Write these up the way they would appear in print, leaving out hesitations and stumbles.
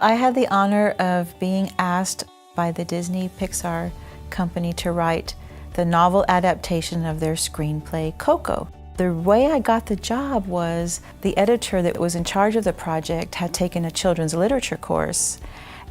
I had the honor of being asked by the Disney Pixar company to write the novel adaptation of their screenplay, Coco. The way I got the job was the editor that was in charge of the project had taken a children's literature course,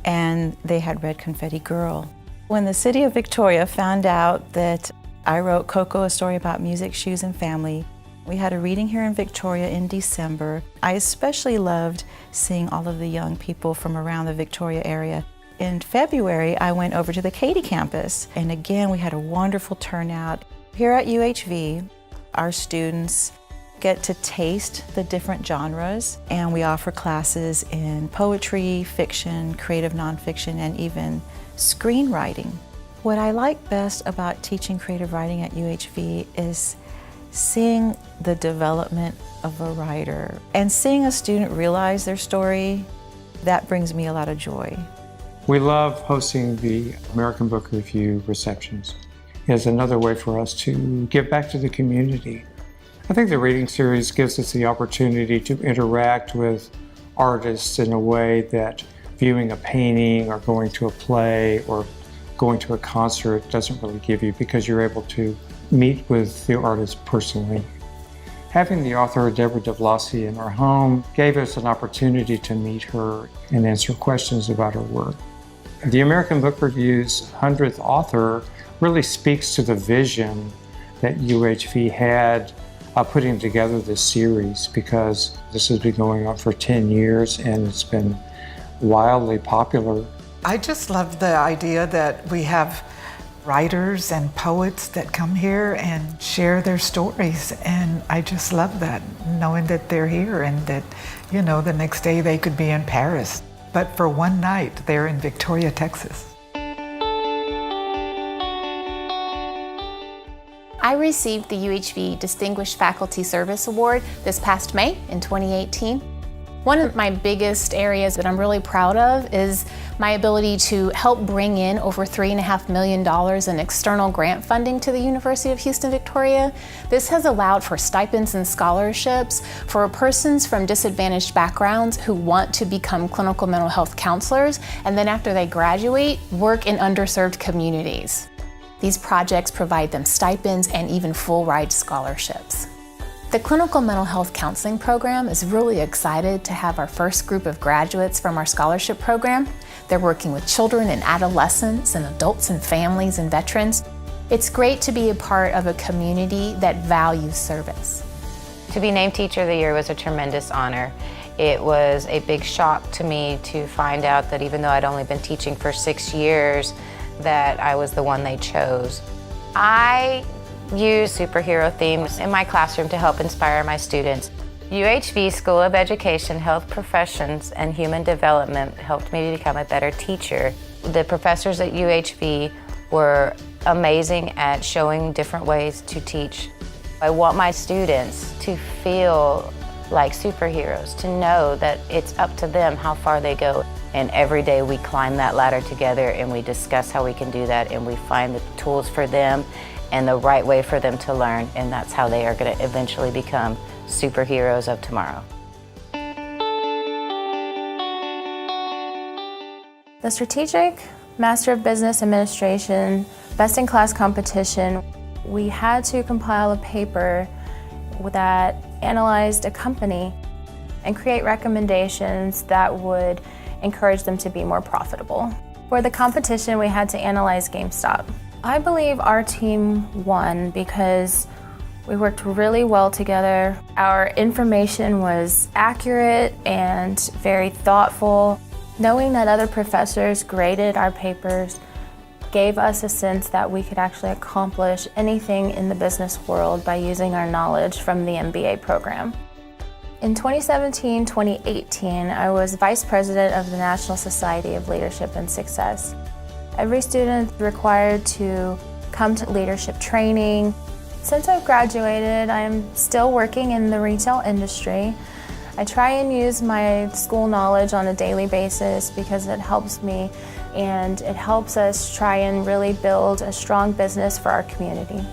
and they had read Confetti Girl. When the city of Victoria found out that I wrote Coco, a story about music, shoes, and family, we had a reading here in Victoria in December. I especially loved seeing all of the young people from around the Victoria area. In February, I went over to the Katy campus, and again, we had a wonderful turnout. Here at UHV, our students get to taste the different genres, and we offer classes in poetry, fiction, creative nonfiction, and even screenwriting. What I like best about teaching creative writing at UHV is seeing the development of a writer and seeing a student realize their story. That brings me a lot of joy. We love hosting the American Book Review receptions. It's another way for us to give back to the community. I think the reading series gives us the opportunity to interact with artists in a way that viewing a painting or going to a play or going to a concert doesn't really give you, because you're able to meet with the artist personally. Having the author Deborah DeVlasi in our home gave us an opportunity to meet her and answer questions about her work. The American Book Review's 100th author really speaks to the vision that UHV had of putting together this series, because this has been going on for 10 years and it's been wildly popular. I just love the idea that we have writers and poets that come here and share their stories, and I just love that, knowing that they're here and that, you know, the next day they could be in Paris, but for one night they're in Victoria, Texas. I received the UHV Distinguished Faculty Service Award this past May in 2018. One of my biggest areas that I'm really proud of is my ability to help bring in over $3.5 million in external grant funding to the University of Houston, Victoria. This has allowed for stipends and scholarships for persons from disadvantaged backgrounds who want to become clinical mental health counselors, and then after they graduate, work in underserved communities. These projects provide them stipends and even full ride scholarships. The Clinical Mental Health Counseling Program is really excited to have our first group of graduates from our scholarship program. They're working with children and adolescents and adults and families and veterans. It's great to be a part of a community that values service. To be named Teacher of the Year was a tremendous honor. It was a big shock to me to find out that even though I'd only been teaching for 6 years, that I was the one they chose. I use superhero themes in my classroom to help inspire my students. UHV School of Education, Health Professions, and Human Development helped me become a better teacher. The professors at UHV were amazing at showing different ways to teach. I want my students to feel like superheroes, to know that it's up to them how far they go. And every day we climb that ladder together and we discuss how we can do that, and we find the tools for them and the right way for them to learn, and that's how they are going to eventually become superheroes of tomorrow. The Strategic Master of Business Administration Best-in-Class competition, we had to compile a paper that analyzed a company and create recommendations that would encourage them to be more profitable. For the competition, we had to analyze GameStop. I believe our team won because we worked really well together. Our information was accurate and very thoughtful. Knowing that other professors graded our papers gave us a sense that we could actually accomplish anything in the business world by using our knowledge from the MBA program. In 2017-2018, I was Vice President of the National Society of Leadership and Success. Every student is required to come to leadership training. Since I've graduated, I'm still working in the retail industry. I try and use my school knowledge on a daily basis because it helps me, and it helps us try and really build a strong business for our community.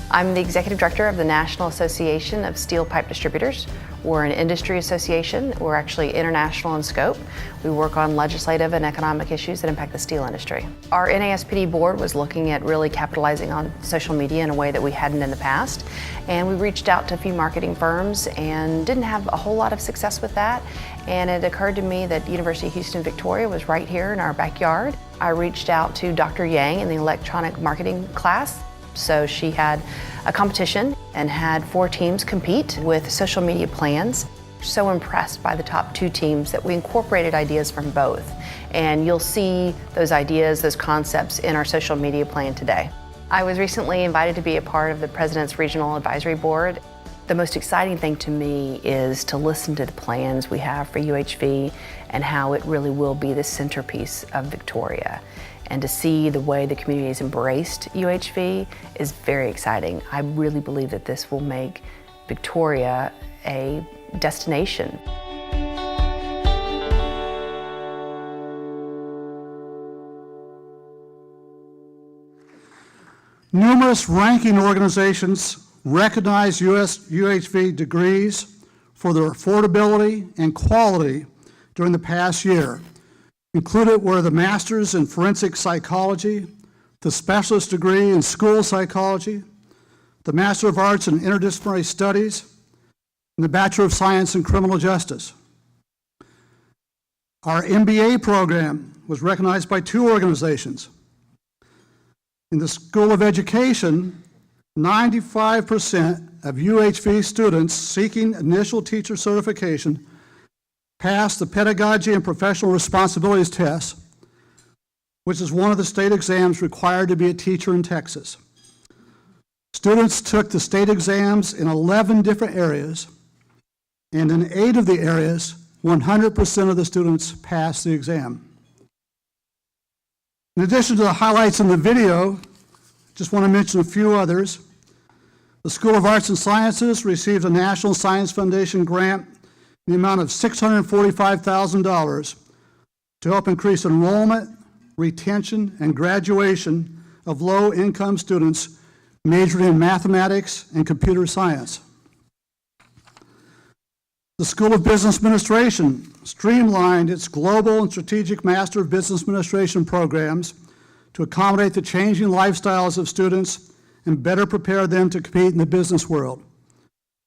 I'm the Executive Director of the National Association of Steel Pipe Distributors. We're an industry association. We're actually international in scope. We work on legislative and economic issues that impact the steel industry. Our NASPD board was looking at really capitalizing on social media in a way that we hadn't in the past. And we reached out to a few marketing firms and didn't have a whole lot of success with that. And it occurred to me that University of Houston Victoria was right here in our backyard. I reached out to Dr. Yang in the electronic marketing class. So she had a competition and had 4 teams compete with social media plans. So impressed by the top 2 teams that we incorporated ideas from both. And you'll see those ideas, those concepts in our social media plan today. I was recently invited to be a part of the President's Regional Advisory Board. The most exciting thing to me is to listen to the plans we have for UHV and how it really will be the centerpiece of Victoria. And to see the way the community has embraced UHV is very exciting. I really believe that this will make Victoria a destination. Numerous ranking organizations recognize UHV degrees for their affordability and quality during the past year. Included were the Master's in Forensic Psychology, the Specialist degree in School Psychology, the Master of Arts in Interdisciplinary Studies, and the Bachelor of Science in Criminal Justice. Our MBA program was recognized by 2 organizations. In the School of Education, 95% of UHV students seeking initial teacher certification passed the Pedagogy and Professional Responsibilities test, which is one of the state exams required to be a teacher in Texas. Students took the state exams in 11 different areas, and in 8 of the areas, 100% of the students passed the exam. In addition to the highlights in the video, just want to mention a few others. The School of Arts and Sciences received a National Science Foundation grant in the amount of $645,000 to help increase enrollment, retention, and graduation of low-income students majoring in mathematics and computer science. The School of Business Administration streamlined its Global and Strategic Master of Business Administration programs to accommodate the changing lifestyles of students and better prepare them to compete in the business world.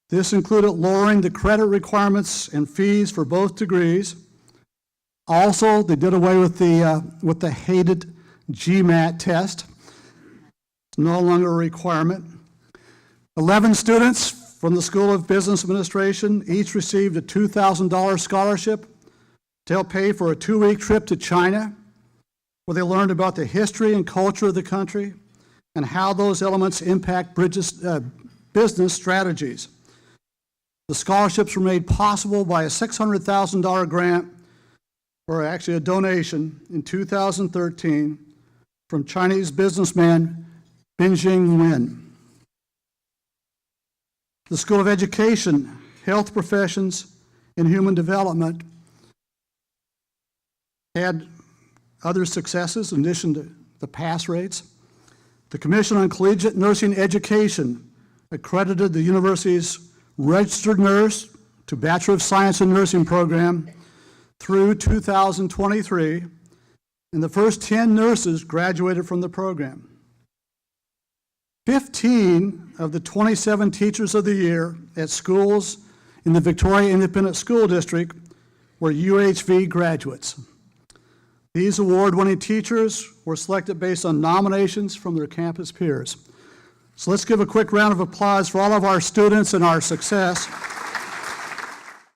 This included lowering the credit requirements and fees for both degrees. Also, they did away with the hated GMAT test. It's no longer a requirement. 11 students from the School of Business Administration each received a $2,000 scholarship to help pay for a 2-week trip to China, where they learned about the history and culture of the country and how those elements impact business strategies. The scholarships were made possible by a $600,000 grant, or actually a donation, in 2013 from Chinese businessman Benjing Wen. The School of Education, Health Professions, and Human Development had other successes in addition to the pass rates. The Commission on Collegiate Nursing Education accredited the university's registered nurse to Bachelor of Science in Nursing program through 2023, and the first 10 nurses graduated from the program. 15 of the 27 Teachers of the Year at schools in the Victoria Independent School District were UHV graduates. These award-winning teachers were selected based on nominations from their campus peers. So let's give a quick round of applause for all of our students and our success.